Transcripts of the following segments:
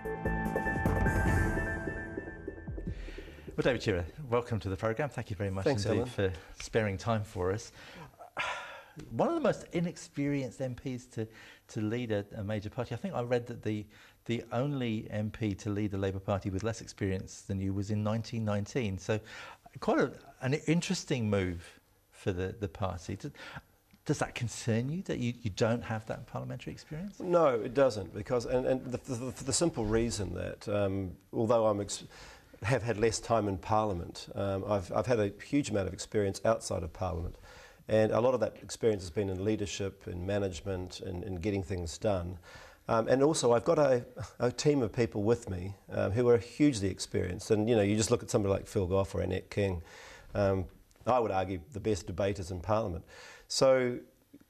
Well, David Shearer, welcome to the programme. Thank you very much indeed for sparing time for us. One of the most inexperienced MPs to lead a major party. I think I read that the only MP to lead the Labour Party with less experience than you was in 1919. So quite an interesting move for the party. Does that concern you, that you don't have that parliamentary experience? No, it doesn't, because for the simple reason that although have had less time in Parliament, I've had a huge amount of experience outside of Parliament, and a lot of that experience has been in leadership, in management, in getting things done. And also I've got a team of people with me who are hugely experienced, and you just look at somebody like Phil Goff or Annette King, I would argue the best debaters in Parliament. So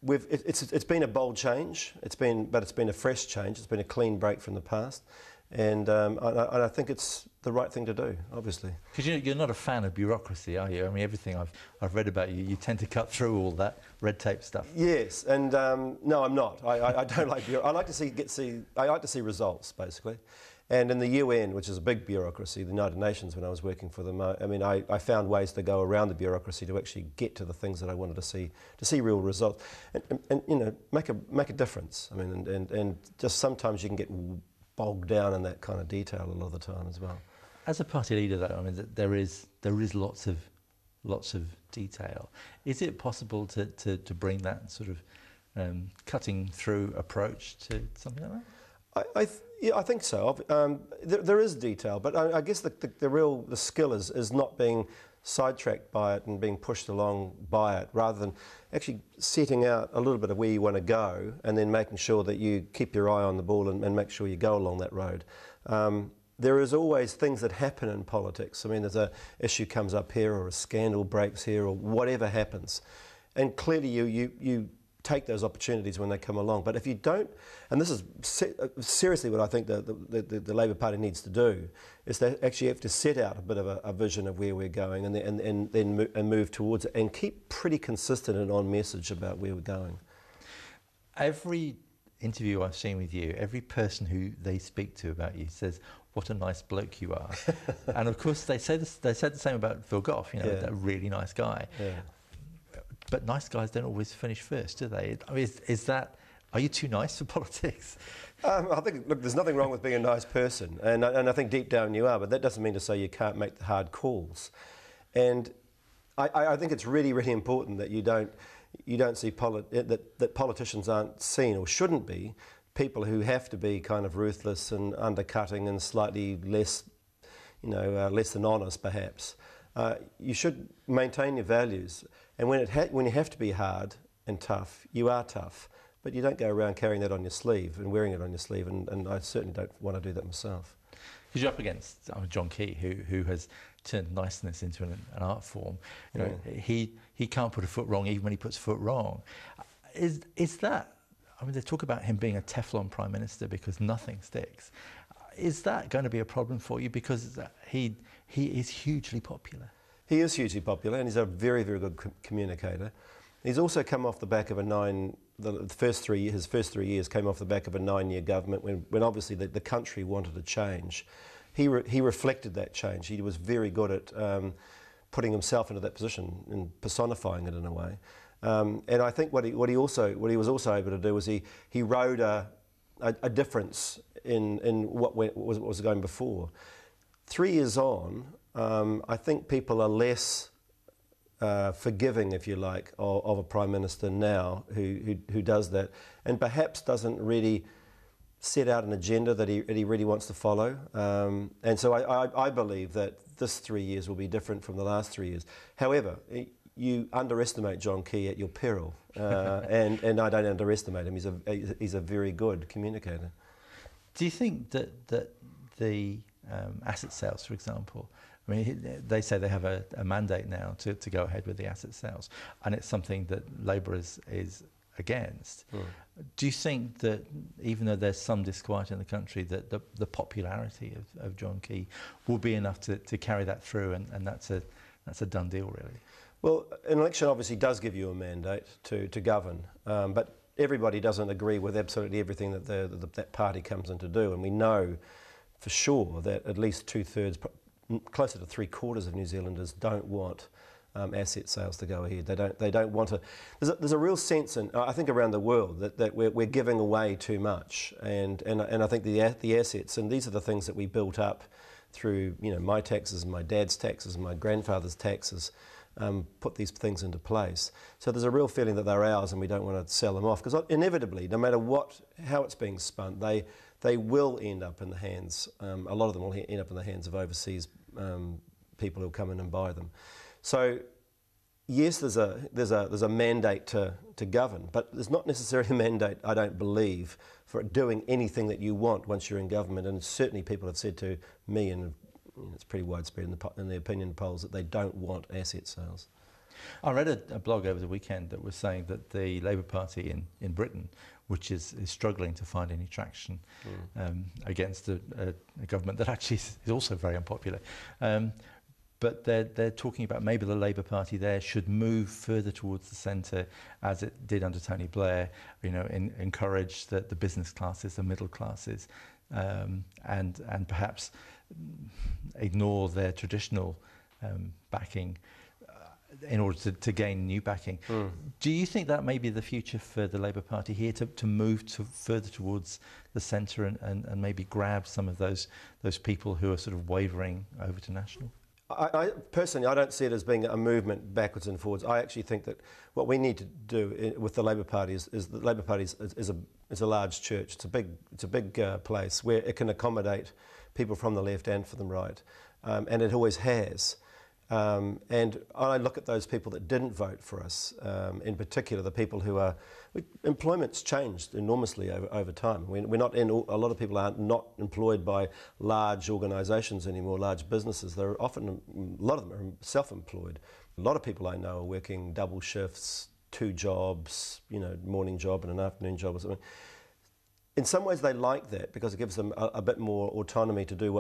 it's been a bold change, but it's been a fresh change, it's been a clean break from the past. And I think it's the right thing to do, obviously. Because you're not a fan of bureaucracy, are you? I mean, everything I've read about you, you tend to cut through all that red tape stuff. Yes, and no, I'm not. I don't like bureaucracy. I like to see results, basically. And in the UN, which is a big bureaucracy, the United Nations, when I was working for them, I found ways to go around the bureaucracy to actually get to the things that I wanted to see real results, and make a difference. I mean, and just sometimes you can get bogged down in that kind of detail a lot of the time as well. As a party leader, though, I mean, there is lots of detail. Is it possible to bring that sort of cutting through approach to something like that? Yeah, I think so. There is detail, but I guess the skill is not being sidetracked by it and being pushed along by it, rather than actually setting out a little bit of where you want to go and then making sure that you keep your eye on the ball and make sure you go along that road. There is always things that happen in politics. I mean, there's an issue comes up here, or a scandal breaks here, or whatever happens, and clearly you take those opportunities when they come along. But if you don't, and this is seriously what I think the Labour Party needs to do, is they actually have to set out a bit of a vision of where we're going, and then move towards it, and keep pretty consistent and on message about where we're going. Every interview I've seen with you, every person who they speak to about you says, "What a nice bloke you are." And of course they said the same about Phil Goff, that really nice guy. Yeah. But nice guys don't always finish first, do they? I mean, are you too nice for politics? I think, look, there's nothing wrong with being a nice person, and I think deep down you are, but that doesn't mean to say you can't make the hard calls. And I think it's really, really important that you don't see that politicians aren't seen, or shouldn't be, people who have to be kind of ruthless and undercutting and slightly less, less than honest, perhaps. You should maintain your values, and when you have to be hard and tough, you are tough, but you don't go around carrying that on your sleeve and wearing it on your sleeve, and I certainly don't want to do that myself. Because you're up against John Key, who has turned niceness into an art form. He can't put a foot wrong even when he puts a foot wrong. Is that, I mean, they talk about him being a Teflon Prime Minister because nothing sticks. Is that going to be a problem for you, because he is hugely popular? He is hugely popular, and he's a very, very good communicator. He's also come off the back of his first 3 years came off the back of a 9-year government when obviously the country wanted a change. He reflected that change. He was very good at putting himself into that position and personifying it in a way. And I think what he was also able to do was he rode a difference in what was going before. 3 years on, I think people are less forgiving, if you like, of a Prime Minister now who does that, and perhaps doesn't really set out an agenda that he really wants to follow. And so I believe that this 3 years will be different from the last 3 years. However, you underestimate John Key at your peril, and I don't underestimate him. He's a very good communicator. Do you think that the asset sales, for example, I mean, they say they have a mandate now to go ahead with the asset sales, and it's something that Labour is against. Do you think that, even though there's some disquiet in the country, that the popularity of John Key will be enough to carry that through, and that's a done deal, really? Well, an election obviously does give you a mandate to govern, but everybody doesn't agree with absolutely everything that that party comes in to do, and we know for sure that at least 2/3, closer to 3/4 of New Zealanders don't want asset sales to go ahead. They don't want to. There's a real sense, I think, around the world that we're giving away too much, and I think the assets, and these are the things that we built up through, you know, my taxes and my dad's taxes and my grandfather's taxes, put these things into place. So there's a real feeling that they're ours, and we don't want to sell them off, because inevitably, no matter how it's being spun, they will end up in the hands. A lot of them will end up in the hands of overseas people who'll come in and buy them. So, yes, there's a mandate to govern, but there's not necessarily a mandate, I don't believe, for doing anything that you want once you're in government. And certainly people have said to me, and it's pretty widespread in the opinion polls, that they don't want asset sales. I read a blog over the weekend that was saying that the Labour Party in Britain, which is struggling to find any traction against a government that actually is also very unpopular, but they're talking about maybe the Labour Party there should move further towards the centre, as it did under Tony Blair. You know, encourage the business classes, the middle classes, and perhaps ignore their traditional backing in order to gain new backing. Do you think that may be the future for the Labour Party here, to move further towards the centre and maybe grab some of those people who are sort of wavering over to National? I personally, I don't see it as being a movement backwards and forwards. I actually think that what we need to do with the Labour Party is the Labour Party is a large church. It's a big place where it can accommodate people from the left and from the right, and it always has. And I look at those people that didn't vote for us, in particular the people who are... Employment's changed enormously over time. We're not in... A lot of people are not employed by large organisations anymore, large businesses. They're often... A lot of them are self-employed. A lot of people I know are working double shifts, 2 jobs, you know, morning job and an afternoon job or something. In some ways, they like that because it gives them a bit more autonomy to do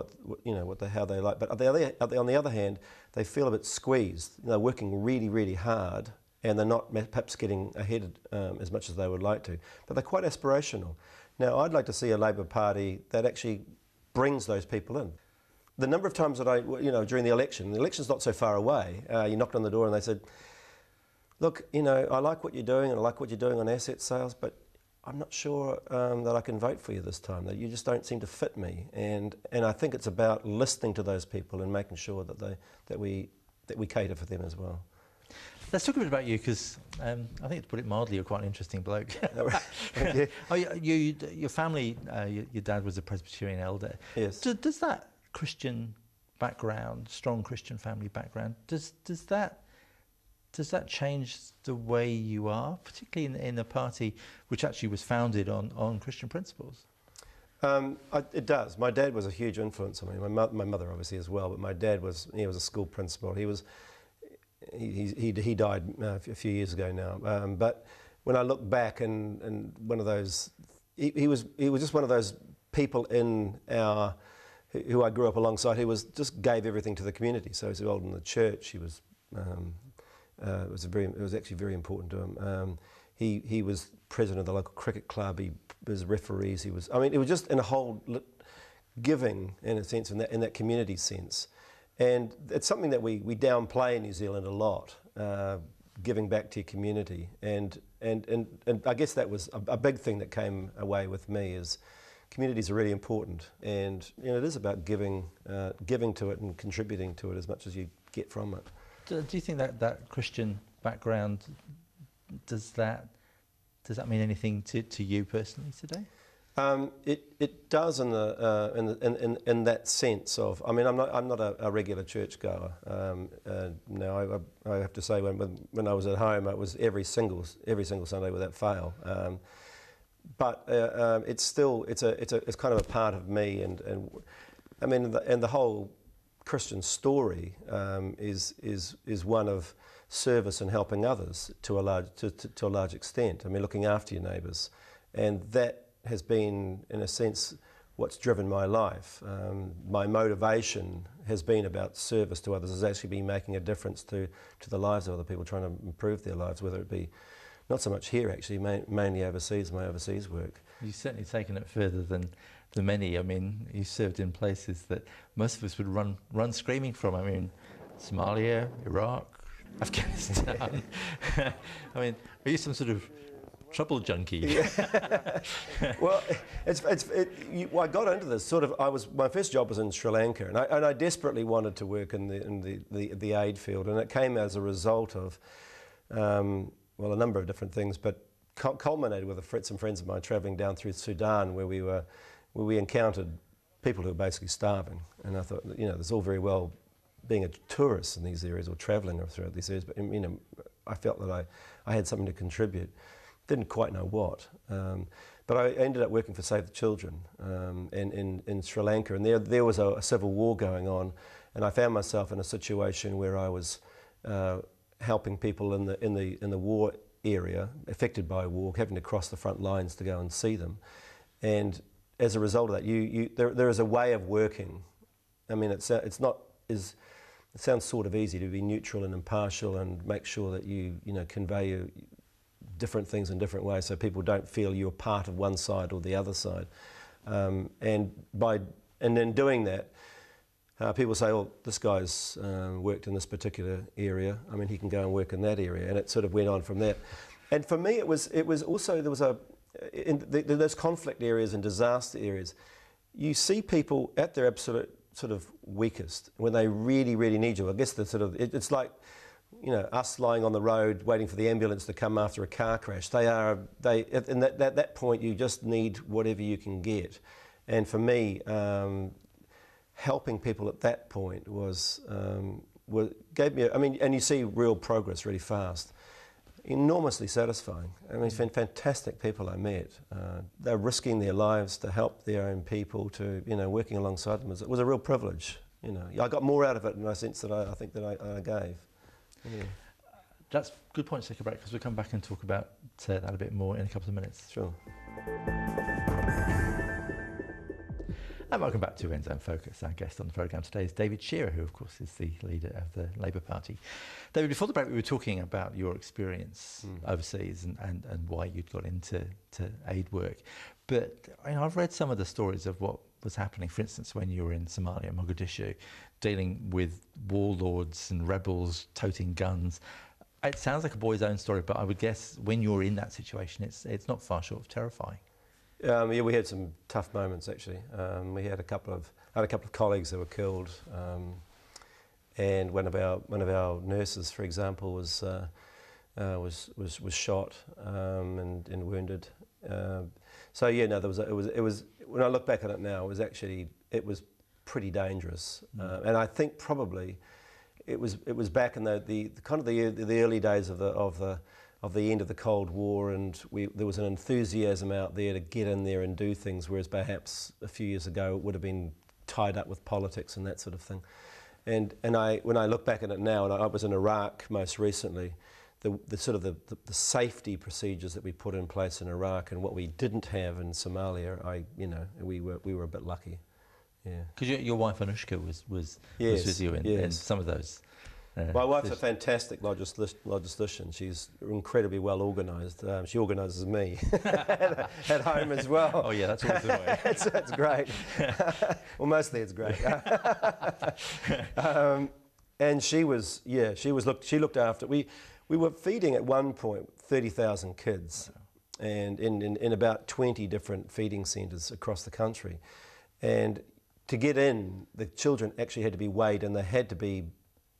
how they like. But on the other hand, they feel a bit squeezed. They're working really, really hard, and they're not perhaps getting ahead as much as they would like to. But they're quite aspirational. Now, I'd like to see a Labour Party that actually brings those people in. The number of times that during the election's not so far away. You knocked on the door and they said, "Look, you know, I like what you're doing, and I like what you're doing on asset sales, but I'm not sure that I can vote for you this time, that you just don't seem to fit me." And I think it's about listening to those people and making sure that we cater for them as well. Let's talk a bit about you, because I think, to put it mildly, you're quite an interesting bloke. Yeah. Your family, your dad was a Presbyterian elder. Yes. Does that Christian background, strong Christian family background, does that change the way you are, particularly in a party which actually was founded on Christian principles? It does. My dad was a huge influence on me. My mother obviously as well, but my dad was a school principal. He died a few years ago now. But when I look back, and one of those, he was just one of those people who I grew up alongside, who just gave everything to the community. So he was involved in the church. He was. It was actually very important to him. He was president of the local cricket club. He was referees. It was just in a whole giving, in a sense, in that community sense. And it's something that we downplay in New Zealand a lot, giving back to your community. And I guess that was a big thing that came away with me, is communities are really important. And it is about giving to it and contributing to it as much as you get from it. Do you think that Christian background, does that mean anything to you personally today? It does in that sense of. I mean, I'm not a regular churchgoer. No, I have to say when I was at home, it was every single Sunday without fail. But it's kind of a part of me, and I mean, the whole Christian story is one of service and helping others to a large extent. I mean, looking after your neighbours, and that has been, in a sense, what's driven my life. My motivation has been about service to others, has actually been making a difference to the lives of other people, trying to improve their lives, whether it be not so much here, actually, mainly overseas, my overseas work. You've certainly taken it further than the many. I mean, you served in places that most of us would run screaming from. I mean, Somalia, Iraq, Afghanistan. I mean, are you some sort of trouble junkie? Yeah. Well, I got into this my first job was in Sri Lanka, and I desperately wanted to work in the aid field, and it came as a result of a number of different things, but culminated with some friends of mine travelling down through Sudan, where we encountered people who were basically starving, and I thought, there's all very well being a tourist in these areas or travelling throughout these areas, but I felt that I had something to contribute. Didn't quite know what, but I ended up working for Save the Children in Sri Lanka, and there was a civil war going on, and I found myself in a situation where I was helping people in the war area, affected by war, having to cross the front lines to go and see them, and as a result of that, there is a way of working. I mean, it sounds sort of easy to be neutral and impartial and make sure that you convey different things in different ways, so people don't feel you're part of one side or the other side. And in doing that, people say, "Oh, this guy's worked in this particular area. I mean, he can go and work in that area," and it sort of went on from that. And for me, it was also there was in those conflict areas and disaster areas, you see people at their absolute sort of weakest when they really, really need you. I guess it's like, us lying on the road waiting for the ambulance to come after a car crash. At that point, you just need whatever you can get. And for me, helping people at that point gave me, and you see real progress really fast. Enormously satisfying. I mean, fantastic people I met. They're risking their lives to help their own people, to working alongside them. It was a real privilege. I got more out of it in a sense that I think that I gave. Yeah. That's a good point to take a break, because we'll come back and talk about that a bit more in a couple of minutes. Sure. And welcome back to NZONE Focus. Our guest on the programme today is David Shearer, who of course is the leader of the Labour Party. David, before the break we were talking about your experience overseas and why you'd got into aid work. But I've read some of the stories of what was happening, for instance, when you were in Somalia, Mogadishu, dealing with warlords and rebels toting guns. It sounds like a boy's own story, but I would guess when you're in that situation, it's not far short of terrifying. Yeah, we had some tough moments actually. We had a couple of colleagues that were killed, and one of our nurses, for example, was shot and wounded. So yeah, no, it was when I look back at it now, it was pretty dangerous, and I think probably it was back in the kind of the early days of the end of the Cold War, and there was an enthusiasm out there to get in there and do things, whereas perhaps a few years ago it would have been tied up with politics and that sort of thing. And when I look back at it now, and I was in Iraq most recently, the safety procedures that we put in place in Iraq and what we didn't have in Somalia, we were a bit lucky. Yeah. Because your wife Anushka was with you in some of those. My wife's a fantastic logistician. She's incredibly well organised. She organises me at home as well. Oh yeah, that's always the way. That's great. Well, mostly it's great. And she looked after. We were feeding at one point 30,000 kids, and in about 20 different feeding centres across the country. And to get in, the children actually had to be weighed, and they had to be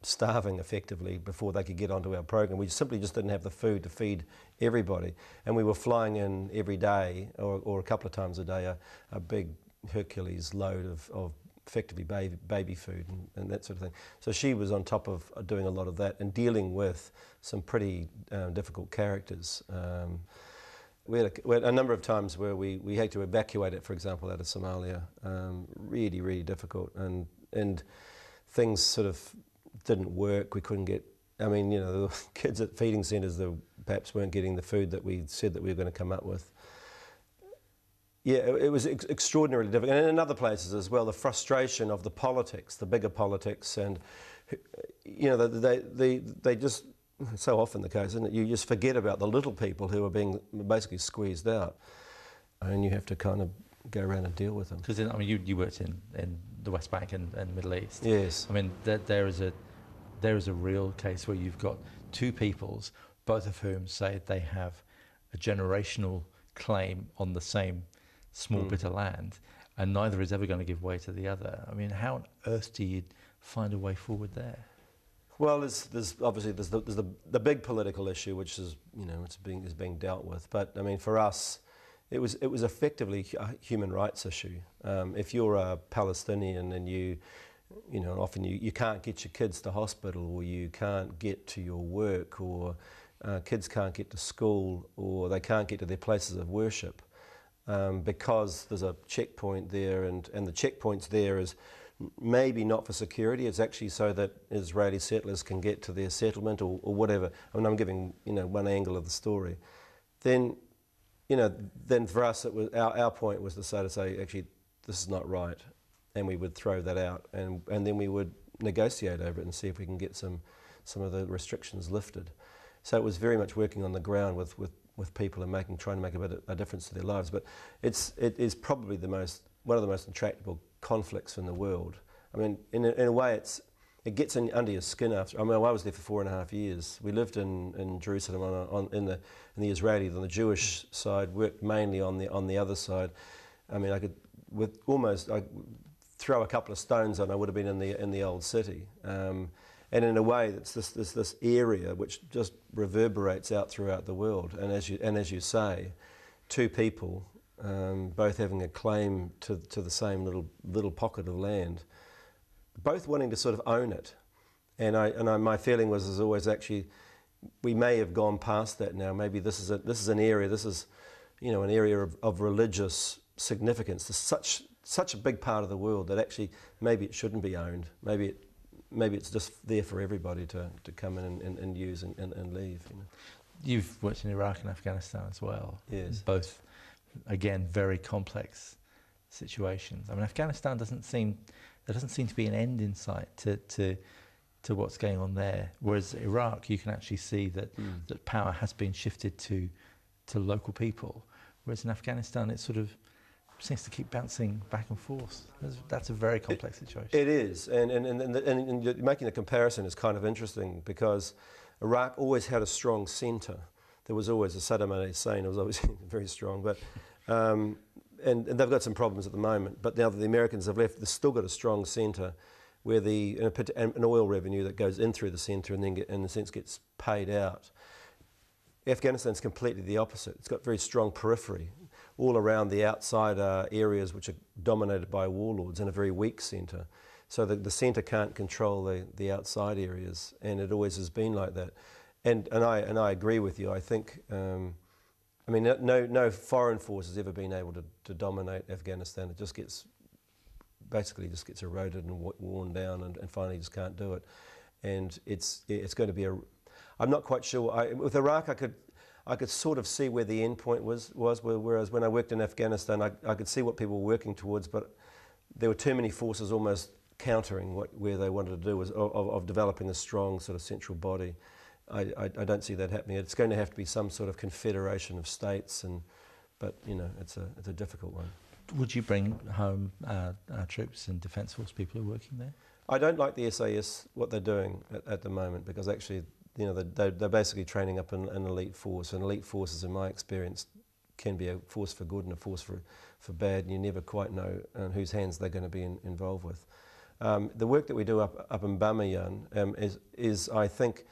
starving effectively before they could get onto our program. We simply just didn't have the food to feed everybody, and we were flying in every day or a couple of times a day a big Hercules load of effectively baby food and that sort of thing. So she was on top of doing a lot of that and dealing with some pretty difficult characters. We had a number of times where we had to evacuate it, for example, out of Somalia. Really, really difficult, and things sort of didn't work. We couldn't get, the kids at feeding centres perhaps weren't getting the food that we said that we were going to come up with. Yeah, it was extraordinarily difficult. And in other places as well, the frustration of the politics, the bigger politics, and, they just, so often the case, isn't it? You just forget about the little people who are being basically squeezed out. And you have to kind of go around and deal with them. Because I mean, you worked in the West Bank and Middle East. Yes. I mean, there is a real case where you've got two peoples, both of whom say they have a generational claim on the same small bit of land, and neither is ever going to give way to the other. I mean, how on earth do you find a way forward there? Well, there's obviously the big political issue, which is is being dealt with. But I mean, for us, it was effectively a human rights issue. If you're a Palestinian and often you can't get your kids to hospital, or you can't get to your work, or kids can't get to school, or they can't get to their places of worship because there's a checkpoint there, and the checkpoints there is maybe not for security, it's actually so that Israeli settlers can get to their settlement or whatever. I mean, I'm giving one angle of the story. Then for us, it was our point was to say actually this is not right, and we would throw that out, and then we would negotiate over it and see if we can get some of the restrictions lifted. So it was very much working on the ground with people and trying to make a difference to their lives. But it is probably one of the most intractable conflicts in the world. I mean, in a way, it gets under your skin after. I mean, I was there for 4.5 years. We lived in Jerusalem in the Israeli, on the Jewish side, worked mainly on the other side. I mean, I throw a couple of stones and I would have been in the old city. And in a way, it's this area which just reverberates out throughout the world. And as you say, two people, both having a claim to the same little pocket of land, both wanting to sort of own it. And my feeling was always actually we may have gone past that now. Maybe this is an area. This is an area of religious significance. There's such a big part of the world that actually maybe it shouldn't be owned. Maybe it's just there for everybody to come in and use and leave. You've worked in Iraq and Afghanistan as well. Yes. Both, again, very complex situations. I mean, Afghanistan doesn't seem to be an end in sight to what's going on there. Whereas Iraq, you can actually see that power has been shifted to local people. Whereas in Afghanistan, it sort of seems to keep bouncing back and forth. That's a very complex situation. It is, and making the comparison is kind of interesting because Iraq always had a strong centre. There was always a Saddam Hussein, it was always very strong, but and they've got some problems at the moment. But now that the Americans have left, they've still got a strong centre where an oil revenue that goes in through the centre and then in a sense gets paid out. Afghanistan's completely the opposite. It's got very strong periphery all around the outside areas which are dominated by warlords, and a very weak centre. So the centre can't control the outside areas, and it always has been like that. And I agree with you. I think no foreign force has ever been able to dominate Afghanistan. It just gets eroded and worn down, and finally just can't do it. And it's going to be I'm not quite sure. With Iraq, I could sort of see where the end point was. Whereas when I worked in Afghanistan, I could see what people were working towards, but there were too many forces almost countering where they wanted to do was of developing a strong sort of central body. I don't see that happening. It's going to have to be some sort of confederation of states, but it's a difficult one. Would you bring home our troops and Defence Force people who are working there? I don't like the SAS, what they're doing at the moment, because actually, they're basically training up an elite force, and elite forces, in my experience, can be a force for good and a force for bad, and you never quite know whose hands they're going to be involved with. The work that we do up in Bamiyan is, I think,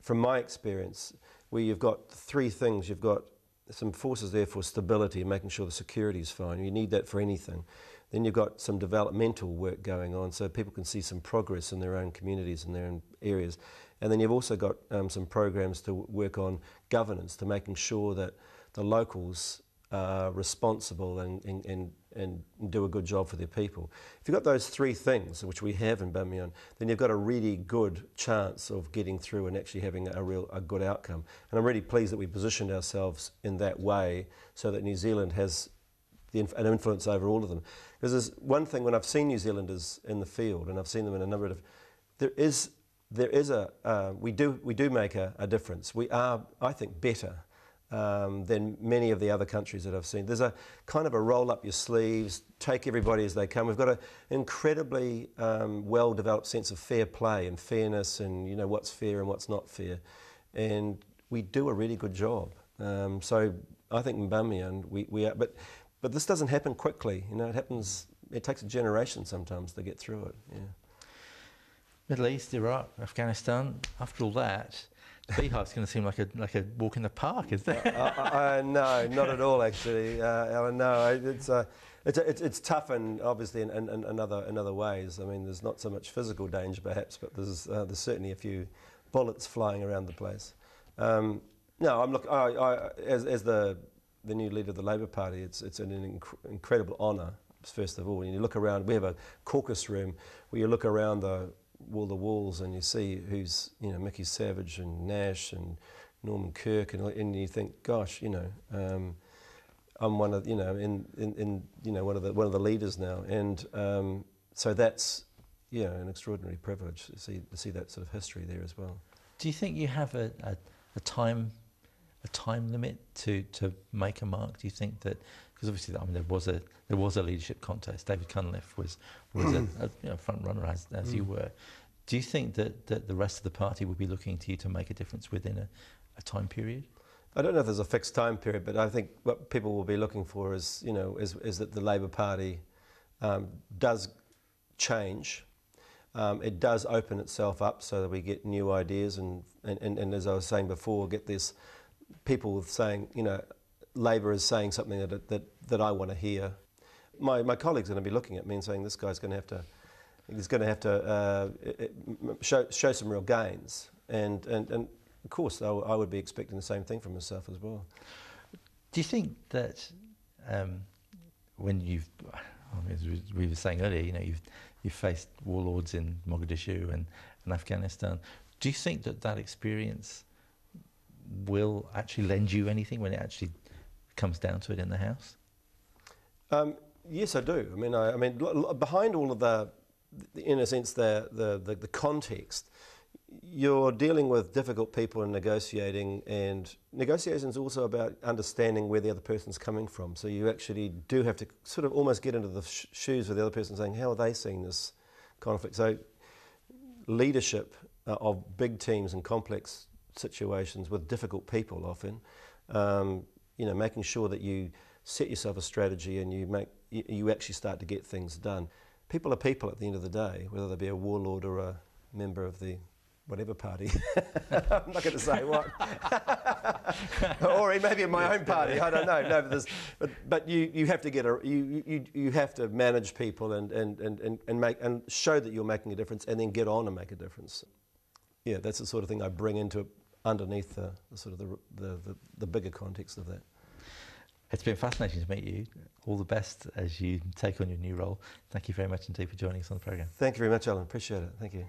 from my experience, where you've got three things. You've got some forces there for stability and making sure the security is fine. You need that for anything. Then you've got some developmental work going on so people can see some progress in their own communities and their own areas. And then you've also got some programs to work on governance, to making sure that the locals are responsible and do a good job for their people. If you've got those three things, which we have in Bamiyan, then you've got a really good chance of getting through and actually having a good outcome. And I'm really pleased that we positioned ourselves in that way so that New Zealand has an influence over all of them. Because there's one thing, when I've seen New Zealanders in the field, and I've seen them in a number of, we do make a difference. We are, I think, better than many of the other countries that I've seen. There's a kind of a roll up your sleeves, take everybody as they come. We've got an incredibly well-developed sense of fair play and fairness, and you know what's fair and what's not fair, and we do a really good job. So I think Mbamia, we are, but this doesn't happen quickly. You know, it happens. It takes a generation sometimes to get through it. Yeah. Middle East, Iraq, Afghanistan. After all that, the Beehive's going to seem like a walk in the park, is there? No, not at all, actually, Alan. No, it's tough, and obviously in other ways. I mean, there's not so much physical danger, perhaps, but there's certainly a few bullets flying around the place. No, as the new leader of the Labour Party, it's an incredible honour. First of all, when you look around, we have a caucus room where you look around the walls and you see who's, you know, Mickey Savage and Nash and Norman Kirk, and you think, gosh, you know, I'm one of, you know, one of the leaders now, and so that's, you know, an extraordinary privilege to see that sort of history there as well. Do you think you have a time limit to make a mark? Do you think that, because obviously, I mean, there was a leadership contest. David Cunliffe was a front runner as you were. Do you think that the rest of the party would be looking to you to make a difference within a time period? I don't know if there's a fixed time period, but I think what people will be looking for is, you know, is that the Labour Party does change. It does open itself up so that we get new ideas, and as I was saying before, get this people saying, you know, Labour is saying something that I want to hear. My colleagues are going to be looking at me and saying, this guy's going to have to show some real gains, and of course I would be expecting the same thing from myself as well. Do you think that when you've, as we were saying earlier, you know, you've faced warlords in Mogadishu and Afghanistan, do you think that experience will actually lend you anything when it actually comes down to it in the House? Yes, I do. I mean, behind all of the in a sense, the context, you're dealing with difficult people and negotiating, and negotiation is also about understanding where the other person's coming from. So you actually do have to sort of almost get into the shoes of the other person, saying, how are they seeing this conflict? So leadership of big teams and complex situations with difficult people often, you know, making sure that you set yourself a strategy and you actually start to get things done. People are people at the end of the day, whether they be a warlord or a member of the whatever party. I'm not going to say what. Or maybe in my own party, I don't know. No, but you have to get you have to manage people and show that you're making a difference, and then get on and make a difference. Yeah, that's the sort of thing I bring into underneath the sort of the bigger context of that. It's been fascinating to meet you. All the best as you take on your new role. Thank you very much indeed for joining us on the programme. Thank you very much, Alan. Appreciate it. Thank you.